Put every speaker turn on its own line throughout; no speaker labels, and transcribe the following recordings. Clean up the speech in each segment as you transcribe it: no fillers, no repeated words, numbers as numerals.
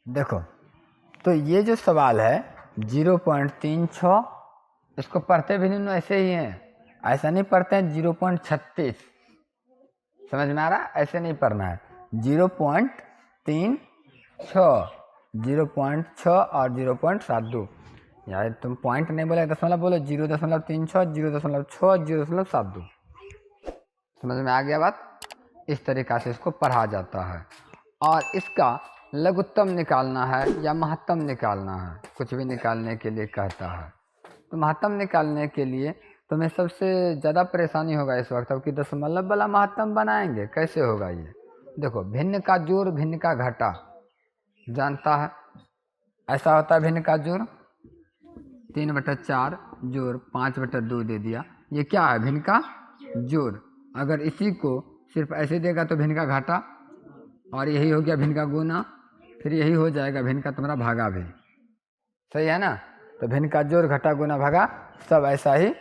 देखो, तो ये जो सवाल है 0.36, इसको पढ़ते भी नहीं ऐसे ही हैं, ऐसा नहीं पढ़ते हैं 0.36, समझ में आ रहा है? ऐसे नहीं पढ़ना है। 0.36, 0.6 और 0.72। यार तुम पॉइंट नहीं बोले, दशमलव बोलो। 0.36, 0.6, 0.72। समझ में आ गया बात? इस तरीक़ा से इसको पढ़ा जाता है। और इसका लघुत्तम निकालना है या महत्तम निकालना है, कुछ भी निकालने के लिए कहता है। तो महत्तम निकालने के लिए तुम्हें सबसे ज़्यादा परेशानी होगा इस वक्त, अब कि दशमलव वाला महत्तम बनाएंगे, कैसे होगा ये? देखो, भिन्न का जोड़ भिन्न का घटा जानता है, ऐसा होता है। भिन्न का जोड़ 3/4 जोड़ 5/2 दे दिया, ये क्या है? भिन्न का जोड़। अगर इसी को सिर्फ ऐसे देगा तो भिन्न का घाटा, और यही हो गया भिन्न का गुना, फिर यही हो जाएगा भिन्न का तुम्हारा भागा भी। सही है ना? तो भिन्न का जोड़ घटा गुना भागा सब ऐसा ही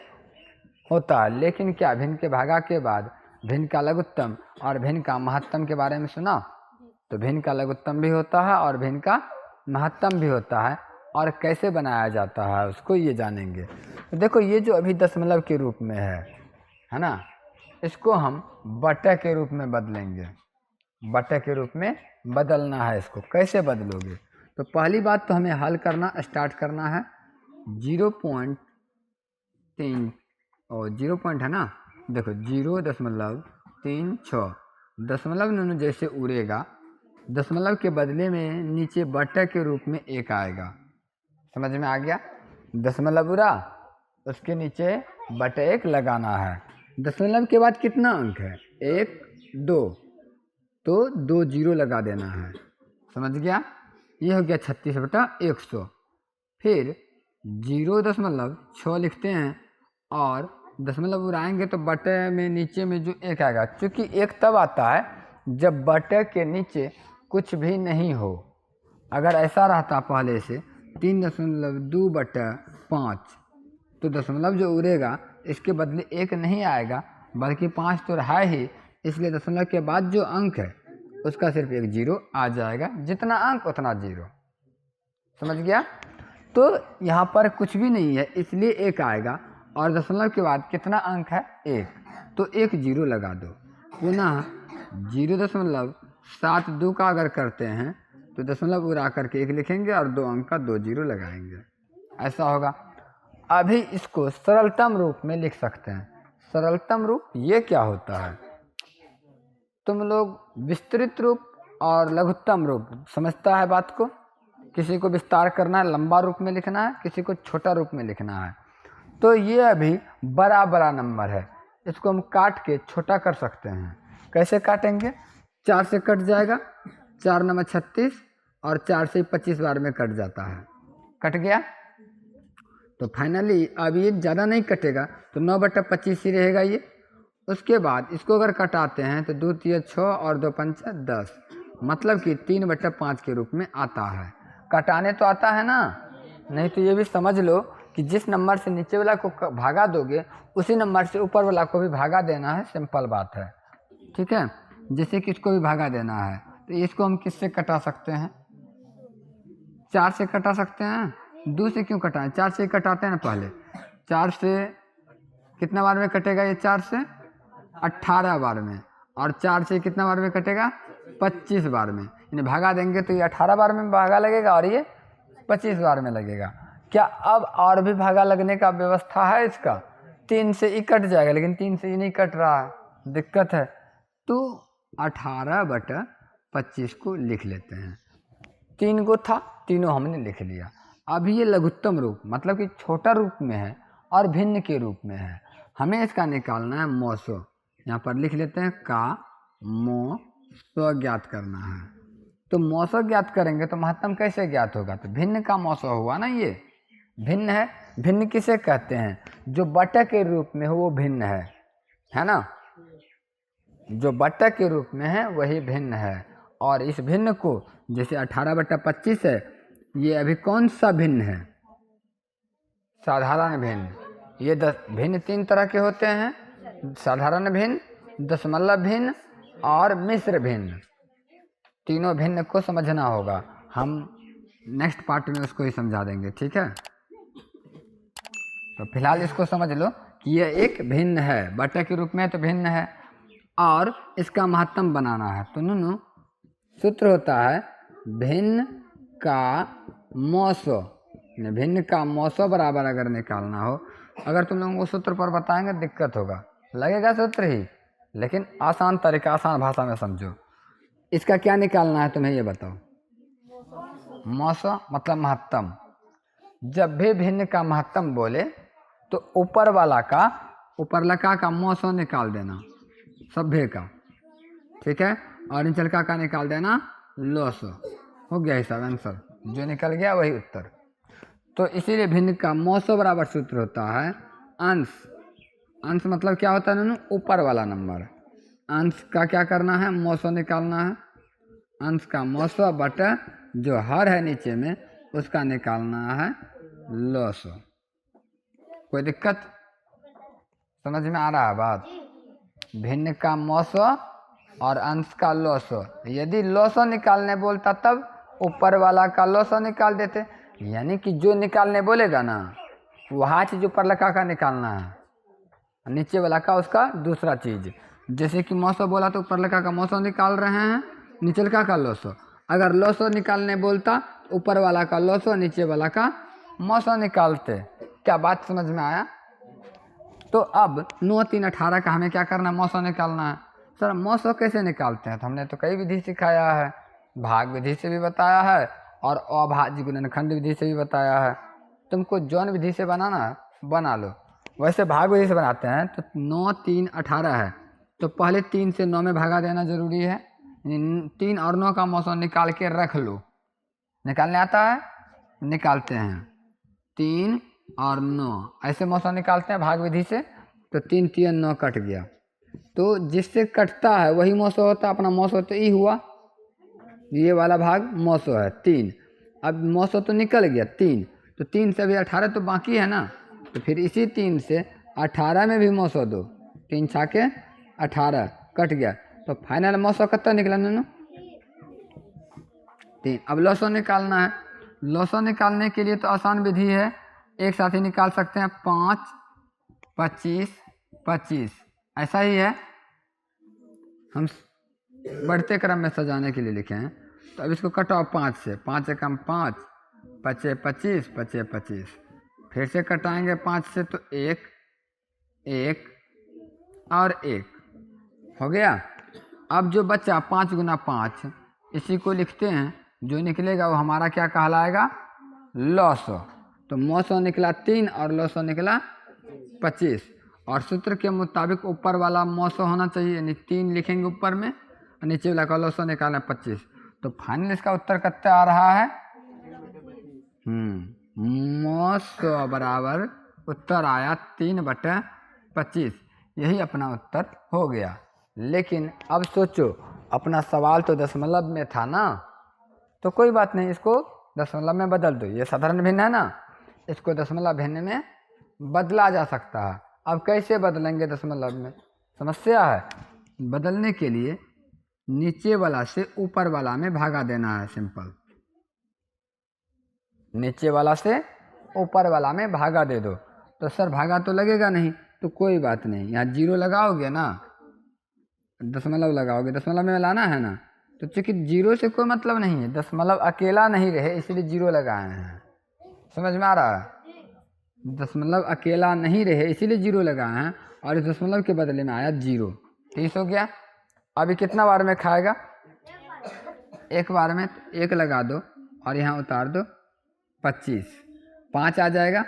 होता है। लेकिन क्या भिन्न के भागा के बाद भिन्न का लघुत्तम और भिन्न का महत्तम के बारे में सुना? तो भिन्न का लघुत्तम भी होता है और भिन्न का महत्तम भी होता है, और कैसे बनाया जाता है उसको ये जानेंगे। तो देखो, ये जो अभी दशमलव के रूप में है ना, इसको हम बटे के रूप में बदलेंगे। बटे के रूप में बदलना है इसको। कैसे बदलोगे? तो पहली बात तो हमें हल करना स्टार्ट करना है। 0.3 और 0 पॉइंट है ना, देखो 0.36 दशमलव नुन जैसे उड़ेगा, दशमलव के बदले में नीचे बटे के रूप में एक आएगा। समझ में आ गया? दशमलव उड़ा, उसके नीचे बटे एक लगाना है। दशमलव के बाद कितना अंक है? 1, 2, तो 2 जीरो लगा देना है। समझ गया? ये हो गया 36/100। फिर 0.6 लिखते हैं, और दशमलव उड़ाएंगे तो बटे में नीचे में जो एक आएगा, क्योंकि एक तब आता है जब बटे के नीचे कुछ भी नहीं हो। अगर ऐसा रहता पहले से 3.2/5, तो दशमलव जो उड़ेगा इसके बदले एक नहीं आएगा, बल्कि 5 तो रहा ही, इसलिए दशमलव के बाद जो अंक है उसका सिर्फ एक जीरो आ जाएगा। जितना अंक उतना जीरो। समझ गया? तो यहाँ पर कुछ भी नहीं है, इसलिए एक आएगा, और दशमलव के बाद कितना अंक है? 1, तो एक जीरो लगा दो। पुनः 0.72 का अगर करते हैं तो दशमलव उड़ा करके 1 लिखेंगे और 2 अंक का 2 जीरो लगाएंगे। ऐसा होगा। अभी इसको सरलतम रूप में लिख सकते हैं। सरलतम रूप ये क्या होता है? तुम लोग विस्तृत रूप और लघुत्तम रूप समझता है बात को? किसी को विस्तार करना है, लंबा रूप में लिखना है, किसी को छोटा रूप में लिखना है। तो ये अभी बड़ा बड़ा नंबर है, इसको हम काट के छोटा कर सकते हैं। कैसे काटेंगे? 4 से कट जाएगा, 4 9 36, और 4 से 25 बार में कट जाता है। कट गया? तो फाइनली अब ये ज़्यादा नहीं कटेगा, तो 9/25 ही रहेगा ये। उसके बाद इसको अगर कटाते हैं तो 2 3 6 और 2 5 10, मतलब कि 3/5 के रूप में आता है। कटाने तो आता है ना? नहीं तो ये भी समझ लो कि जिस नंबर से नीचे वाला को भागा दोगे, उसी नंबर से ऊपर वाला को भी भागा देना है। सिंपल बात है, ठीक है? जैसे कि इसको भी भागा देना है, तो इसको हम किससे कटा सकते हैं? 4 से कटा सकते हैं। 2 से क्यों कटाएं? 4 से कटाते हैं ना पहले। 4 से कितना बार में कटेगा ये? 4 से 18 बार में। और 4 से कितना बार में कटेगा? 25 बार में। यानी भागा देंगे तो ये 18 बार में भागा लगेगा और ये 25 बार में लगेगा। क्या अब और भी भागा लगने का व्यवस्था है इसका? 3 से ही कट जाएगा, लेकिन 3 से ही नहीं कट रहा है, दिक्कत है। तो 18/25 को लिख लेते हैं। 3 गो था, तीनों हमने लिख लिया। अभी ये लघुत्तम रूप, मतलब कि छोटा रूप में है और भिन्न के रूप में है। हमें इसका निकालना है मौसो। यहाँ पर लिख लेते हैं का मो स्व ज्ञात करना है। तो मौसो ज्ञात करेंगे तो महत्तम कैसे ज्ञात होगा? तो भिन्न का मौसो हुआ ना, ये भिन्न है। भिन्न किसे कहते हैं? जो बटे के रूप में हो वो भिन्न है ना? जो बटे के रूप में है वही भिन्न है। और इस भिन्न को, जैसे 18/25 है, ये अभी कौन सा भिन्न है? साधारण भिन्न। ये भिन्न 3 तरह के होते हैं, साधारण भिन्न, दशमलव भिन्न और मिश्र भिन्न। तीनों भिन्न को समझना होगा। हम नेक्स्ट पार्ट में उसको ही समझा देंगे, ठीक है। तो फिलहाल इसको समझ लो कि ये एक भिन्न है, बटे के रूप में तो भिन्न है और इसका महत्तम बनाना है। तो नुनु सूत्र होता है भिन्न का मौसो, भिन्न का मौसो बराबर अगर निकालना हो, अगर तुम लोगों को सूत्र पर बताएंगे दिक्कत होगा, लगेगा सूत्र ही, लेकिन आसान तरीका, आसान भाषा में समझो। इसका क्या निकालना है तुम्हें ये बताओ। मौसो मतलब महत्तम। जब भी भिन्न का महत्तम बोले तो ऊपर वाला का मौसो निकाल देना, सभ्य का, ठीक है, और निचलका का निकाल देना लोसो। हो गया हिसाब, आंसर जो निकल गया वही उत्तर। तो इसीलिए भिन्न का मौसो बराबर सूत्र होता है अंश। अंश मतलब क्या होता है, ऊपर वाला नंबर। अंश का क्या करना है, मौसो निकालना है। अंश का मौसो बटा जो हर है नीचे में उसका निकालना है लोसो। कोई दिक्कत, समझ में आ रहा है बात। भिन्न का मौसो और अंश का लोसो। यदि लोसो निकालने बोलता तब ऊपर वाला का लोसो निकाल देते, यानी कि जो निकालने बोलेगा ना वहाँ चीज ऊपर लका का निकालना है, नीचे वाला का उसका दूसरा चीज। जैसे कि मौसो बोला तो ऊपर लका का मौसो निकाल रहे हैं, नीचे लका का लोसो। अगर लोसो निकालने बोलता ऊपर वाला का लोसो, नीचे वाला का मौसो निकालते। क्या बात समझ में आया। तो अब 9 3 18 का हमें क्या करना है, मौसो निकालना है। सर मौसो कैसे निकालते हैं, तो हमने तो कई विधि सिखाया है, भाग विधि से भी बताया है और अभाज्य गुणनखंड विधि से भी बताया है। तुमको जौन विधि से बनाना है बना लो। वैसे भाग विधि से बनाते हैं तो 9 3 18 है, तो पहले 3 से 9 में भागा देना जरूरी है। 3 और 9 का मौसो निकाल के रख लो। निकालने आता है, निकालते हैं 3 और 9, ऐसे मौसो निकालते हैं भाग विधि से। तो 3 3 9 कट गया, तो जिससे कटता है वही मौसो होता है। अपना मौसो तो ई हुआ, ये वाला भाग मौसो है 3। अब मौसो तो निकल गया 3, तो 3 से भी 18 तो बाकी है ना, तो फिर इसी 3 से 18 में भी मौसो दो। 3 छाके 18 कट गया, तो फाइनल मौसो कितना निकला नूनू 3। अब लोसो निकालना है। लोसो निकालने के लिए तो आसान विधि है, एक साथ ही निकाल सकते हैं 5 25 25, ऐसा ही है। हम बढ़ते क्रम में सजाने के लिए लिखे हैं। तो अब इसको कटाओ 5 से, 5 से कम 5, 5 25 5 25, फिर से कटाएंगे 5 से तो 1 1 और 1 हो गया। अब जो बचा 5 गुना 5, इसी को लिखते हैं, जो निकलेगा वो हमारा क्या कहलाएगा, लोसो। तो मौसो निकला 3 और लोसो निकला 25, और सूत्र के मुताबिक ऊपर वाला मौसो होना चाहिए, यानी 3 लिखेंगे ऊपर में, नीचे वाला का लोसो निकालना 25। तो फाइनल इसका उत्तर कितना आ रहा है, मौसो बराबर उत्तर आया 3/25। यही अपना उत्तर हो गया। लेकिन अब सोचो, अपना सवाल तो दशमलव में था ना, तो कोई बात नहीं, इसको दशमलव में बदल दो। ये साधारण भिन्न है ना, इसको दशमलव भिन्न में बदला जा सकता है। अब कैसे बदलेंगे दशमलव में, समस्या है। बदलने के लिए नीचे वाला से ऊपर वाला में भागा देना है, सिंपल। नीचे वाला से ऊपर वाला में भागा दे दो। तो सर भागा तो लगेगा नहीं, तो कोई बात नहीं, यहाँ 0 लगाओगे ना, दशमलव लगाओगे, दशमलव में लाना है ना, तो चूंकि 0 से कोई मतलब नहीं है, दशमलव अकेला नहीं रहे इसलिए 0 लगाए हैं। समझ में आ रहा है, दशमलव अकेला नहीं रहे इसीलिए 0 लगाए हैं, और इस दशमलव के बदले में आया 0। 30 हो गया। अभी कितना बार में खाएगा, एक बार में, 1 लगा दो और यहाँ उतार दो 25, 5 आ जाएगा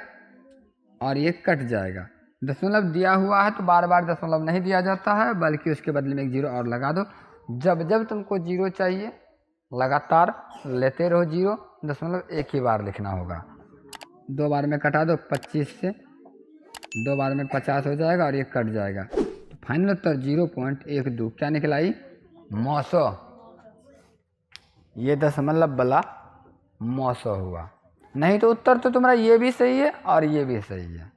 और ये कट जाएगा। दशमलव दिया हुआ है तो बार बार दशमलव नहीं दिया जाता है, बल्कि उसके बदले में एक 0 और लगा दो। जब जब तुमको 0 चाहिए लगातार लेते रहो 0, दशमलव एक ही बार लिखना होगा। 2 बार में कटा दो 25 से, 2 बार में 50 हो जाएगा और ये कट जाएगा। तो फाइनल उत्तर 0.12 क्या निकलाई, मौसो। ये दशमलव वाला मौसो हुआ। नहीं तो उत्तर तो तुम्हारा ये भी सही है और ये भी सही है।